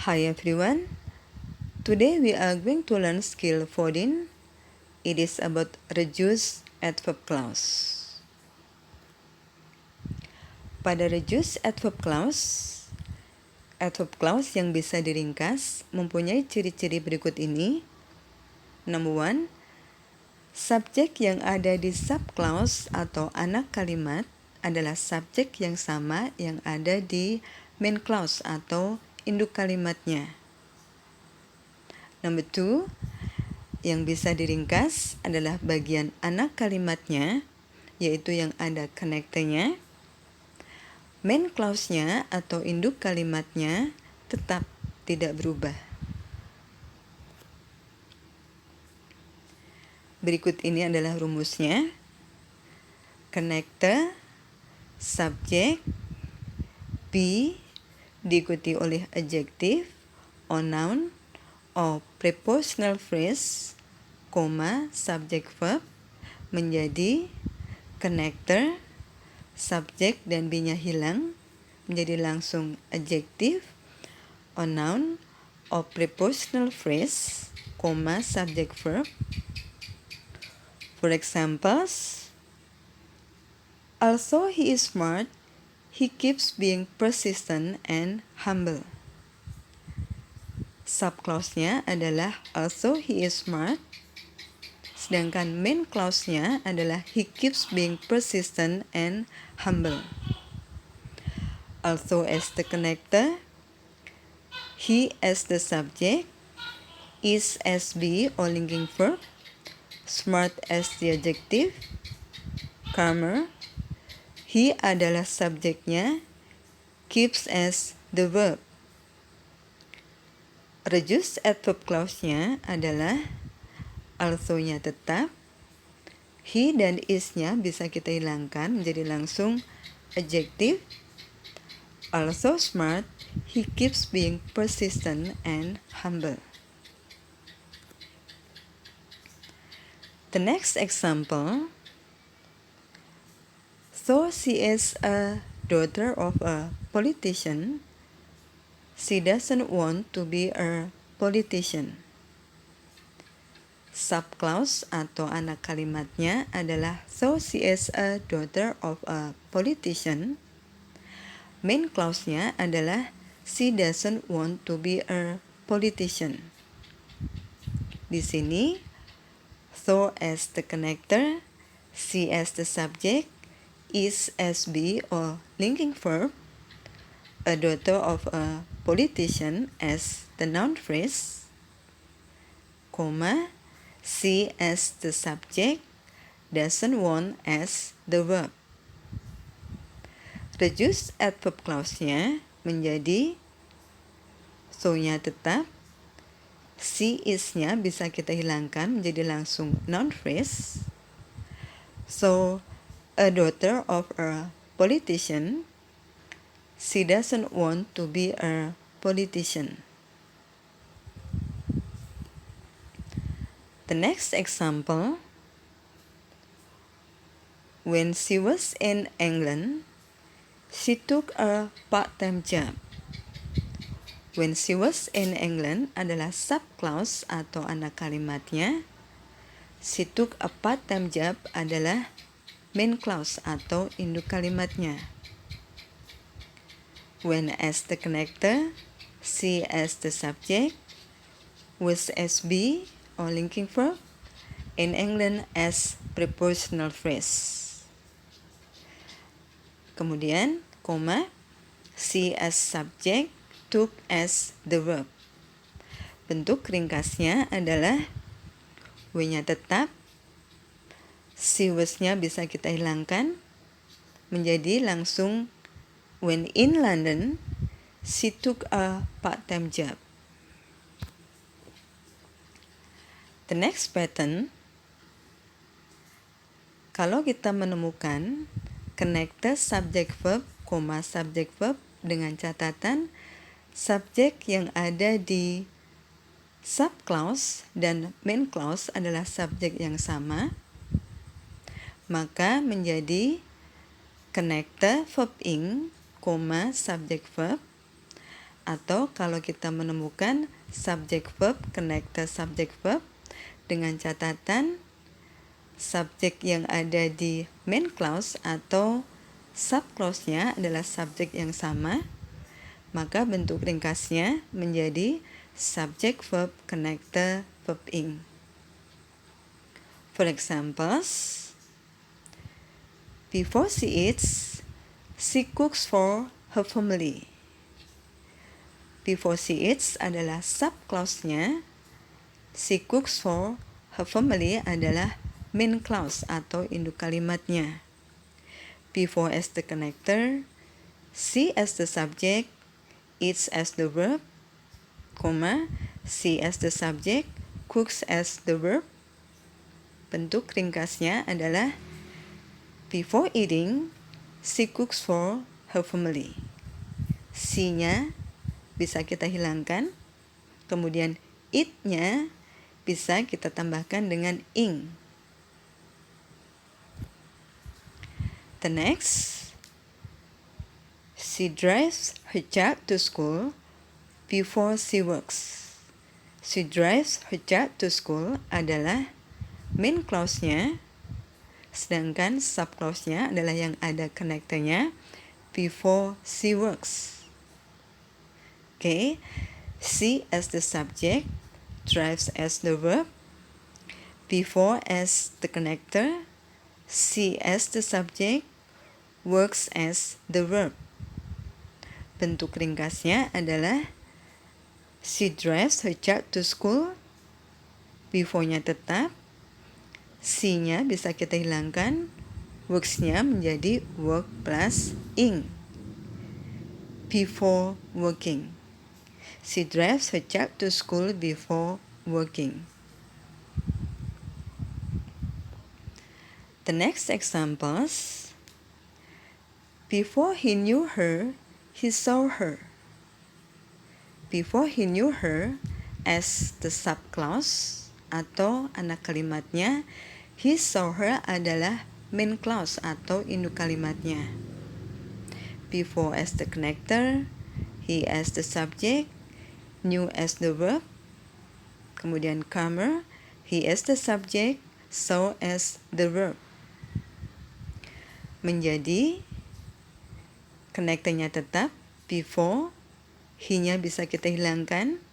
Hi everyone, today we are going to learn skill 14. It is about reduce adverb clause. Pada reduce adverb clause yang bisa diringkas mempunyai ciri-ciri berikut ini. Number 1, subjek yang ada di subclause atau anak kalimat adalah subjek yang sama yang ada di main clause atau induk kalimatnya. Number 2, yang bisa diringkas adalah bagian anak kalimatnya, yaitu yang ada connector-nya. Main clause-nya atau induk kalimatnya tetap tidak berubah. Berikut ini adalah rumusnya. Connector, subjek, be diikuti oleh adjective, or noun, or prepositional phrase, subjek verb menjadi connector, subjek dan be-nya hilang menjadi langsung adjective, or noun, or prepositional phrase, subjek verb. For examples, although he is smart, he keeps being persistent and humble. Subclause-nya adalah although he is smart, sedangkan main clause-nya adalah he keeps being persistent and humble. Although as the connector, he as the subject, is as be or linking verb, smart as the adjective, calmer, he adalah subjeknya, keeps as the verb. Reduced adverb clause-nya adalah although-nya tetap, he dan is-nya bisa kita hilangkan menjadi langsung adjective. Although smart, he keeps being persistent and humble. The next example, though she is a daughter of a politician, she doesn't want to be a politician. Subclause atau anak kalimatnya adalah though she is a daughter of a politician. Main clause-nya adalah she doesn't want to be a politician. Di sini, though as the connector, she as the subject, is as be or linking verb, a daughter of a politician as the noun phrase, she as the subject, doesn't want as the verb. Reduced adverb clause-nya menjadi so-nya tetap, she is-nya bisa kita hilangkan menjadi langsung noun phrase. So, a daughter of a politician, she doesn't want to be a politician. The next example, when she was in England, she took a part-time job. When she was in England adalah subclause atau anak kalimatnya. She took a part-time job adalah main clause atau induk kalimatnya. When as the connector, she as the subject, was as be or linking verb, in England as prepositional phrase. Kemudian, she as subject, took as the verb. Bentuk ringkasnya adalah W-nya tetap, she was-nya bisa kita hilangkan menjadi langsung when in London, she took a part-time job. The next pattern, kalau kita menemukan connector subject verb, subject verb dengan catatan subjek yang ada di subclause dan main clause adalah subjek yang sama, maka menjadi connector verb ing, subject verb, Atau kalau kita menemukan subject verb connector subject verb dengan catatan subjek yang ada di main clause atau subclause-nya adalah subjek yang sama, maka bentuk ringkasnya menjadi subject verb connector verb ing. For examples, before she eats, she cooks for her family. Before she eats adalah subclause-nya, she cooks for her family adalah main clause atau induk kalimatnya. Before as the connector, she as the subject, eats as the verb, she as the subject, cooks as the verb. Bentuk ringkasnya adalah before eating, she cooks for her family. She-nya bisa kita hilangkan, kemudian it-nya bisa kita tambahkan dengan ing. The next, she drives her child to school before she works. She drives her child to school adalah main clause-nya, sedangkan subclause-nya adalah yang ada connector-nya before she works. Okay, she as the subject, drives as the verb, before as the connector, she as the subject, works as the verb. Bentuk ringkasnya adalah she drives her child to school, before-nya tetap, she-nya bisa kita hilangkan, works-nya menjadi work plus ing. Before working. She drives her child to school before working. The next examples, before he knew her, he saw her. Before he knew her as the subclause atau anak kalimatnya, he saw her adalah main clause atau induk kalimatnya. Before as the connector, he as the subject, knew as the verb, kemudian comma, he as the subject, saw as the verb. Menjadi connector-nya tetap before, he-nya bisa kita hilangkan,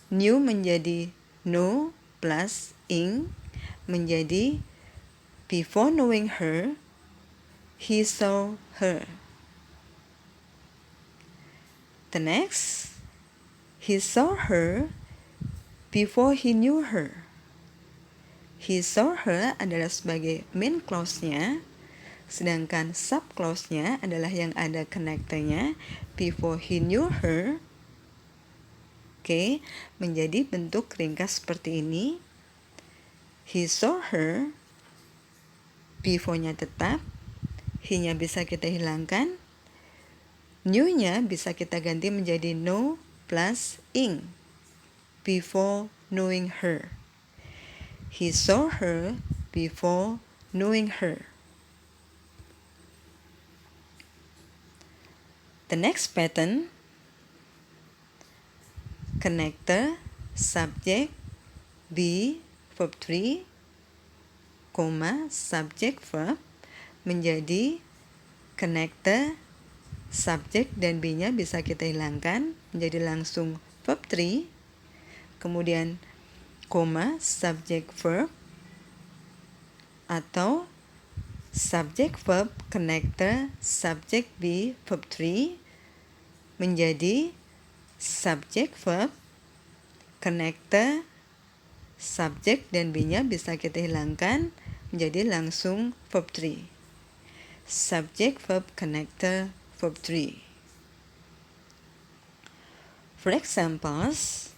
knew menjadi know plus ing, menjadi before knowing her, he saw her. The next, he saw her before he knew her. He saw her adalah sebagai main clause-nya, sedangkan subclause-nya adalah yang ada connector-nya before he knew her. Oke, menjadi bentuk ringkas seperti ini. He saw her, before-nya tetap, he-nya bisa kita hilangkan, knew-nya bisa kita ganti menjadi know plus ing, before knowing her. He saw her before knowing her. The next pattern, connector, subject, be, verb 3, subject verb, menjadi connector, subject dan be-nya bisa kita hilangkan, menjadi langsung verb 3, kemudian subject verb, atau subject verb connector subject be verb 3 menjadi subject verb connector subject dan be-nya bisa kita hilangkan, menjadi langsung verb 3. Subject verb connector verb 3. For examples,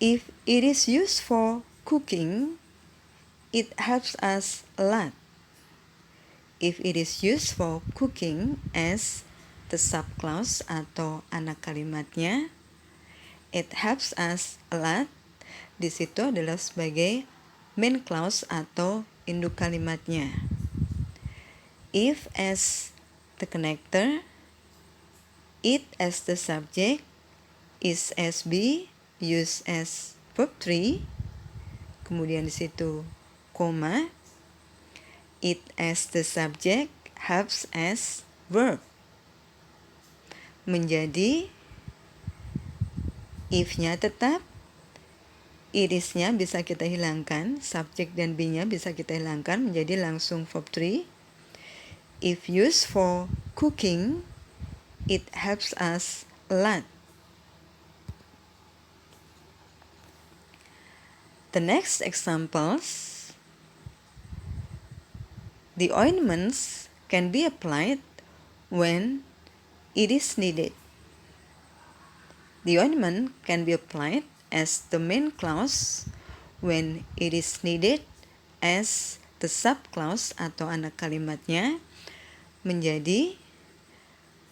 if it is used for cooking, it helps us a lot. If it is used for cooking as the subclause atau anak kalimatnya, it helps us a lot, di situ adalah sebagai main clause atau induk kalimatnya. If as the connector, It as the subject, is as be, use as verb 3, kemudian di situ koma, it as the subject, helps as verb. Menjadi if-nya tetap, it is-nya bisa kita hilangkan, subjek dan be-nya bisa kita hilangkan menjadi langsung verb 3. If used for cooking, it helps us a lot. The next examples, the ointments can be applied when it is needed. The ointment can be applied as the main clause when it is needed as the subclause atau anak kalimatnya menjadi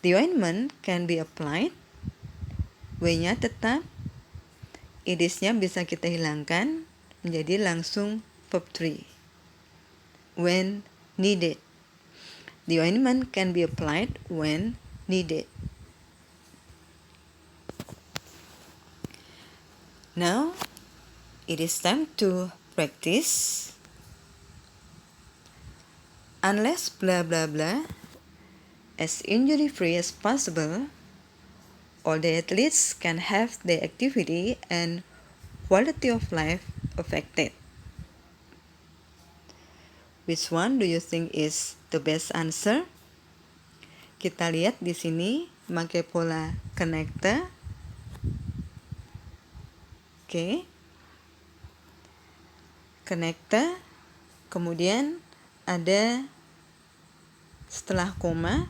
the ointment can be applied, W-nya tetap, it is-nya bisa kita hilangkan menjadi langsung verb 3. When needed. The ointment can be applied when needed. Now, it is time to practice. Unless blah blah blah, as injury-free as possible, all the athletes can have their activity and quality of life affected. Which one do you think is the best answer? Kita lihat di sini pakai pola connector. Oke. Connector, kemudian ada setelah koma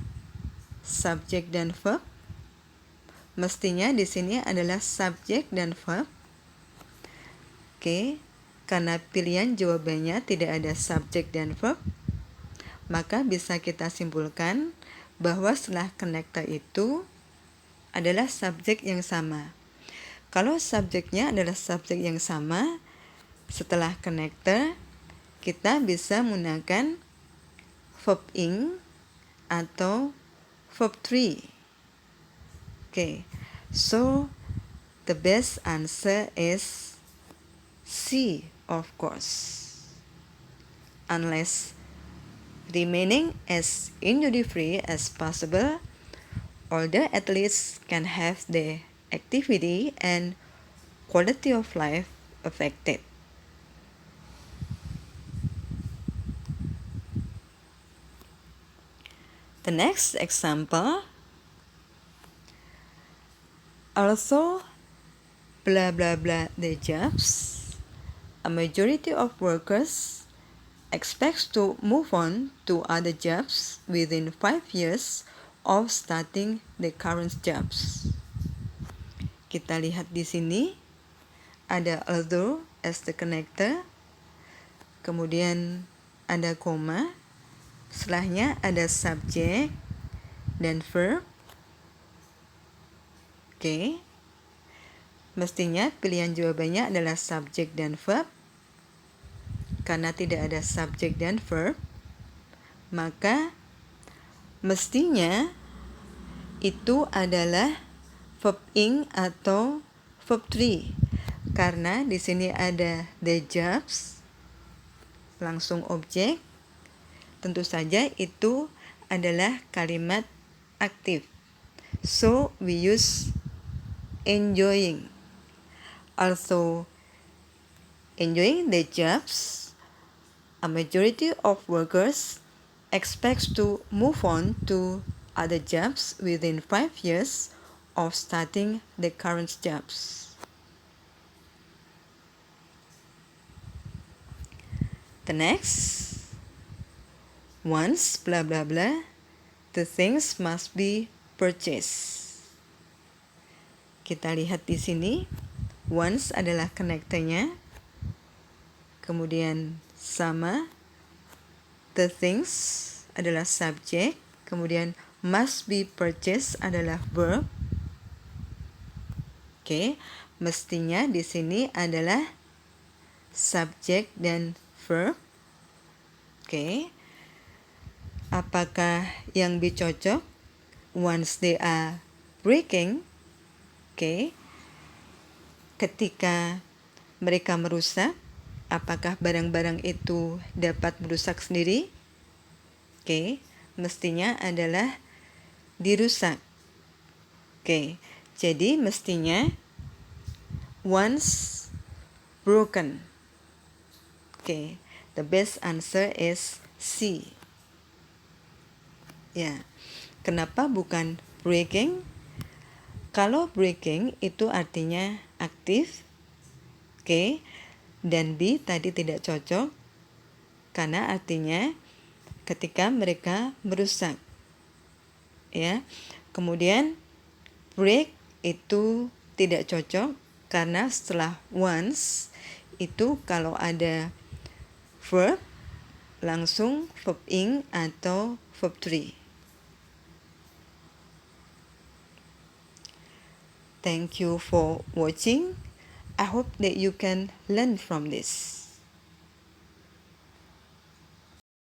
subjek dan verb. Mestinya di sini adalah subjek dan verb. Oke, karena pilihan jawabannya tidak ada subjek dan verb, maka bisa kita simpulkan bahwa setelah connector itu adalah subjek yang sama. Kalau subjeknya adalah subjek yang sama, setelah connector kita bisa menggunakan verb ing atau verb 3. Okay, so the best answer is C, of course. Unless remaining as injury-free as possible, all the athletes can have their activity and quality of life affected. The next example, also blah blah blah the jobs, a majority of workers expects to move on to other jobs within 5 years of starting the current jobs. Kita lihat di sini ada although as the connector, kemudian ada koma, setelahnya ada subjek dan verb. Oke. Mestinya pilihan jawabannya adalah subjek dan verb. Karena tidak ada subjek dan verb, maka mestinya itu adalah verb ing atau verb 3. Karena di sini ada the jobs, langsung objek. Tentu saja itu adalah kalimat aktif. So we use enjoying. Also, enjoying the jobs, a majority of workers expects to move on to other jobs within 5 years of starting the current jobs. The next, once blah blah blah, the things must be purchased. Kita lihat di sini, once adalah connectornya, kemudian sama, the things adalah subjek, kemudian must be purchased adalah verb. Oke, mestinya di sini adalah subjek dan verb. Oke. Apakah yang B cocok? Once they are breaking, ketika mereka merusak, apakah barang-barang itu dapat merusak sendiri? Mestinya adalah dirusak. Jadi mestinya once broken. The best answer is C. Ya, kenapa bukan breaking? Kalau breaking itu artinya aktif, dan B tadi tidak cocok karena artinya ketika mereka merusak. Ya. Kemudian break itu tidak cocok karena setelah once itu kalau ada verb langsung verb ing atau verb 3. Thank you for watching. I hope that you can learn from this.